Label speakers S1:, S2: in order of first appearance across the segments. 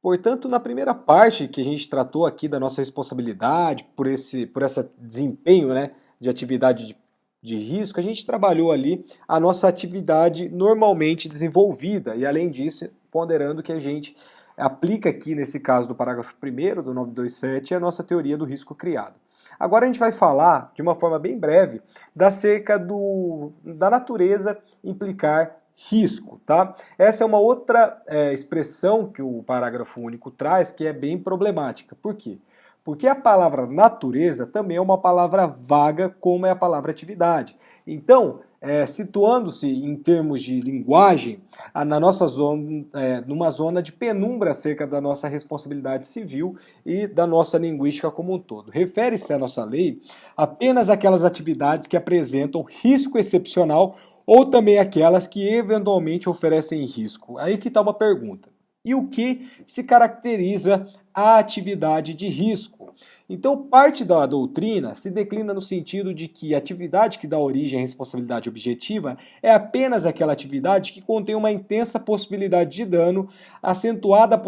S1: Portanto, na primeira parte que a gente tratou aqui da nossa responsabilidade por esse desempenho, né, de atividade de risco, a gente trabalhou ali a nossa atividade normalmente desenvolvida e, além disso, ponderando que a gente aplica aqui, nesse caso do parágrafo 1º do 927, a nossa teoria do risco criado. Agora a gente vai falar, de uma forma bem breve, acerca da natureza implicar risco, tá? Essa é uma outra expressão que o parágrafo único traz que é bem problemática. Por quê? Porque a palavra natureza também é uma palavra vaga, como é a palavra atividade. Então, situando-se em termos de linguagem, na nossa zona, numa zona de penumbra acerca da nossa responsabilidade civil e da nossa linguística como um todo. Refere-se à nossa lei apenas aquelas atividades que apresentam risco excepcional ou também aquelas que eventualmente oferecem risco. Aí que está uma pergunta. E o que se caracteriza a atividade de risco? Então, parte da doutrina se declina no sentido de que a atividade que dá origem à responsabilidade objetiva é apenas aquela atividade que contém uma intensa possibilidade de dano, acentuada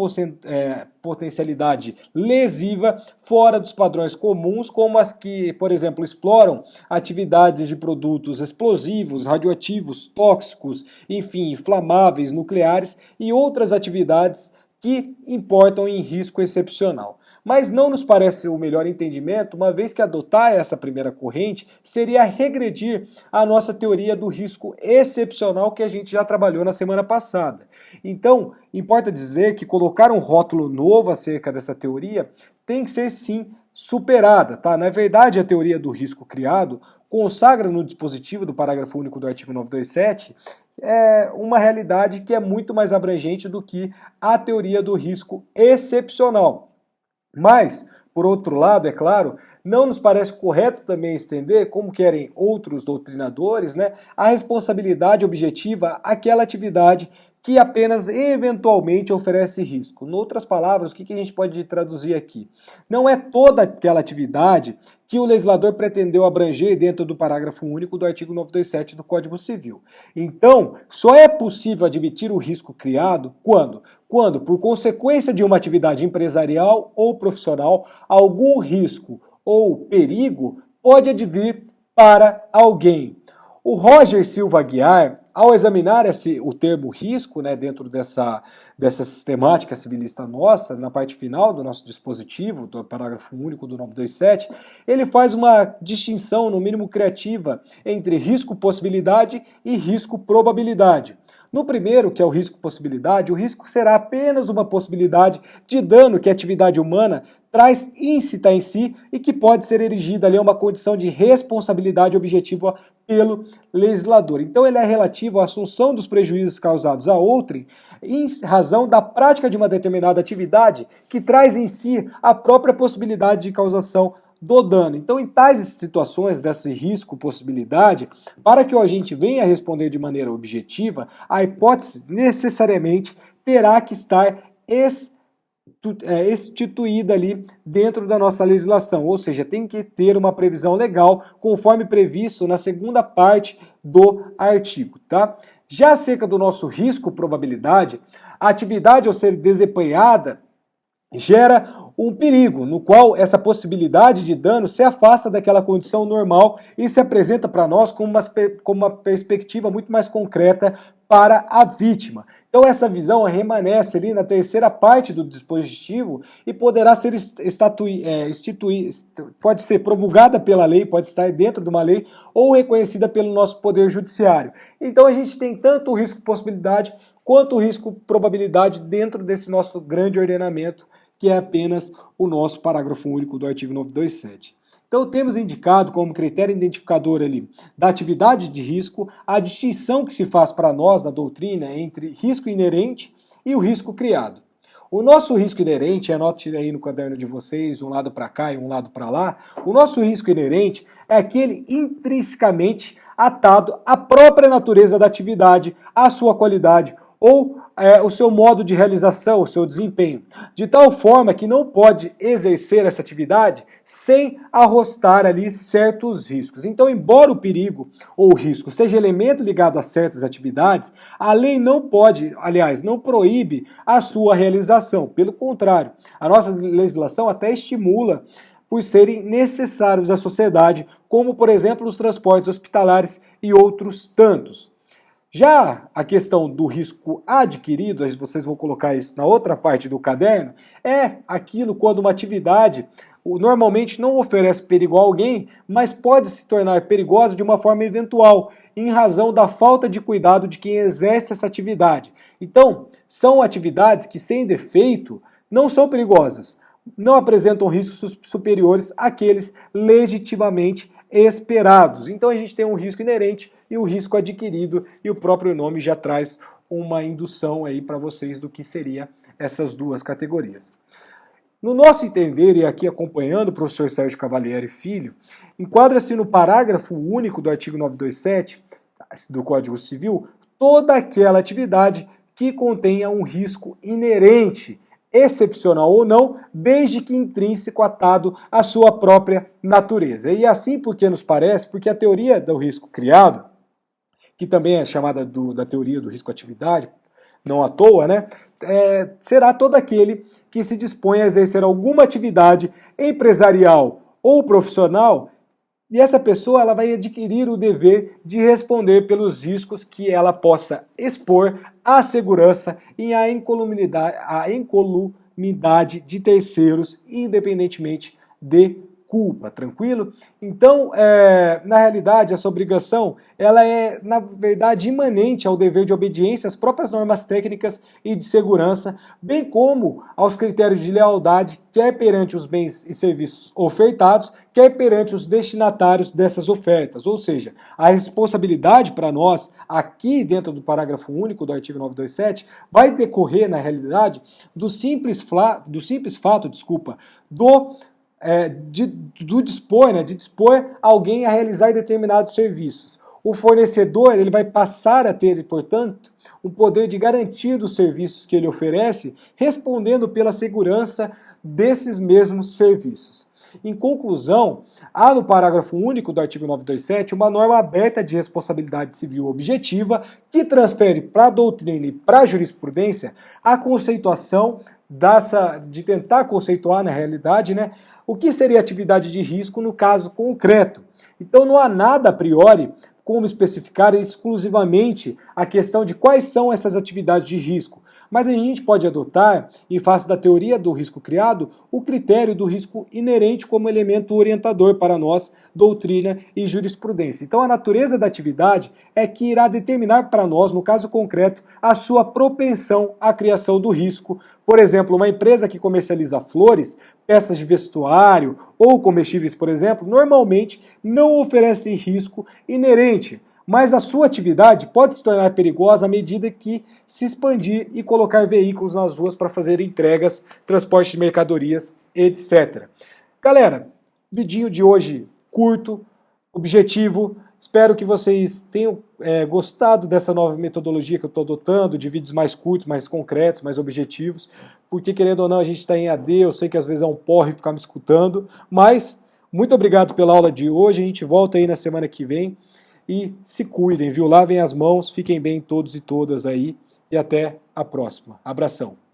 S1: potencialidade lesiva fora dos padrões comuns, como as que, por exemplo, exploram atividades de produtos explosivos, radioativos, tóxicos, enfim, inflamáveis, nucleares e outras atividades que importam em risco excepcional. Mas não nos parece o melhor entendimento, uma vez que adotar essa primeira corrente seria regredir a nossa teoria do risco excepcional que a gente já trabalhou na semana passada. Então, importa dizer que colocar um rótulo novo acerca dessa teoria tem que ser sim superada, tá? Na verdade, a teoria do risco criado consagra no dispositivo do parágrafo único do artigo 927 uma realidade que é muito mais abrangente do que a teoria do risco excepcional. Mas, por outro lado, é claro, não nos parece correto também estender, como querem outros doutrinadores, né, a responsabilidade objetiva àquela atividade que apenas eventualmente oferece risco. Em outras palavras, o que a gente pode traduzir aqui? Não é toda aquela atividade que o legislador pretendeu abranger dentro do parágrafo único do artigo 927 do Código Civil. Então, só é possível admitir o risco criado quando, por consequência de uma atividade empresarial ou profissional, algum risco ou perigo pode advir para alguém. O Roger Silva Aguiar, ao examinar o termo risco, né, dentro dessa sistemática civilista nossa, na parte final do nosso dispositivo, do parágrafo único do 927, ele faz uma distinção, no mínimo criativa, entre risco-possibilidade e risco-probabilidade. No primeiro, que é o risco-possibilidade, o risco será apenas uma possibilidade de dano que a atividade humana traz íncita em si e que pode ser erigida ali a uma condição de responsabilidade objetiva pelo legislador. Então ele é relativo à assunção dos prejuízos causados a outrem em razão da prática de uma determinada atividade que traz em si a própria possibilidade de causação do dano. Então, em tais situações desse risco, possibilidade, para que o agente venha responder de maneira objetiva, a hipótese necessariamente terá que estar instituída ali dentro da nossa legislação, ou seja, tem que ter uma previsão legal conforme previsto na segunda parte do artigo, tá? Já acerca do nosso risco probabilidade, a atividade ao ser desempenhada gera um perigo, no qual essa possibilidade de dano se afasta daquela condição normal e se apresenta para nós como uma perspectiva muito mais concreta para a vítima. Então essa visão remanesce ali na terceira parte do dispositivo e poderá ser pode ser promulgada pela lei, pode estar dentro de uma lei ou reconhecida pelo nosso poder judiciário. Então a gente tem tanto o risco possibilidade quanto o risco probabilidade dentro desse nosso grande ordenamento, que é apenas o nosso parágrafo único do artigo 927. Então temos indicado como critério identificador ali da atividade de risco a distinção que se faz para nós na doutrina entre risco inerente e o risco criado. O nosso risco inerente, anote aí no caderno de vocês, um lado para cá e um lado para lá, o nosso risco inerente é aquele intrinsecamente atado à própria natureza da atividade, à sua qualidade ou o seu modo de realização, o seu desempenho, de tal forma que não pode exercer essa atividade sem arrostar ali certos riscos. Então, embora o perigo ou o risco seja elemento ligado a certas atividades, a lei não pode, aliás, não proíbe a sua realização. Pelo contrário, a nossa legislação até estimula por serem necessários à sociedade, como, por exemplo, os transportes hospitalares e outros tantos. Já a questão do risco adquirido, vocês vão colocar isso na outra parte do caderno, é aquilo quando uma atividade normalmente não oferece perigo a alguém, mas pode se tornar perigosa de uma forma eventual, em razão da falta de cuidado de quem exerce essa atividade. Então, são atividades que, sem defeito, não são perigosas, não apresentam riscos superiores àqueles legitimamente esperados. Então a gente tem um risco inerente e o risco adquirido, e o próprio nome já traz uma indução aí para vocês do que seria essas duas categorias. No nosso entender, e aqui acompanhando o professor Sérgio Cavalieri Filho, enquadra-se no parágrafo único do artigo 927 do Código Civil toda aquela atividade que contenha um risco inerente, excepcional ou não, desde que intrínseco atado à sua própria natureza. E assim porque nos parece, porque a teoria do risco criado, que também é chamada da teoria do risco-atividade, não à toa, né? Será todo aquele que se dispõe a exercer alguma atividade empresarial ou profissional, e essa pessoa ela vai adquirir o dever de responder pelos riscos que ela possa expor à segurança e à incolumidade de terceiros, independentemente de culpa, tranquilo? Então, na realidade, essa obrigação, ela é, na verdade, imanente ao dever de obediência às próprias normas técnicas e de segurança, bem como aos critérios de lealdade, quer perante os bens e serviços ofertados, quer perante os destinatários dessas ofertas. Ou seja, a responsabilidade para nós, aqui dentro do parágrafo único do artigo 927, vai decorrer, na realidade, do simples fato, de dispor alguém a realizar determinados serviços. O fornecedor ele vai passar a ter, portanto, o poder de garantir dos serviços que ele oferece, respondendo pela segurança desses mesmos serviços. Em conclusão, há no parágrafo único do artigo 927 uma norma aberta de responsabilidade civil objetiva que transfere para a doutrina e para a jurisprudência a conceituação de tentar conceituar na realidade, né, o que seria atividade de risco no caso concreto. Então não há nada a priori como especificar exclusivamente a questão de quais são essas atividades de risco, mas a gente pode adotar, em face da teoria do risco criado, o critério do risco inerente como elemento orientador para nós, doutrina e jurisprudência. Então a natureza da atividade é que irá determinar para nós, no caso concreto, a sua propensão à criação do risco. Por exemplo, uma empresa que comercializa flores, peças de vestuário ou comestíveis, por exemplo, normalmente não oferece risco inerente, mas a sua atividade pode se tornar perigosa à medida que se expandir e colocar veículos nas ruas para fazer entregas, transporte de mercadorias, etc. Galera, vidinho de hoje curto, objetivo. Espero que vocês tenham gostado dessa nova metodologia que eu estou adotando, de vídeos mais curtos, mais concretos, mais objetivos, porque querendo ou não a gente está em AD, eu sei que às vezes é um porre ficar me escutando, mas muito obrigado pela aula de hoje, a gente volta aí na semana que vem e se cuidem, viu? Lavem as mãos, fiquem bem todos e todas aí e até a próxima. Abração!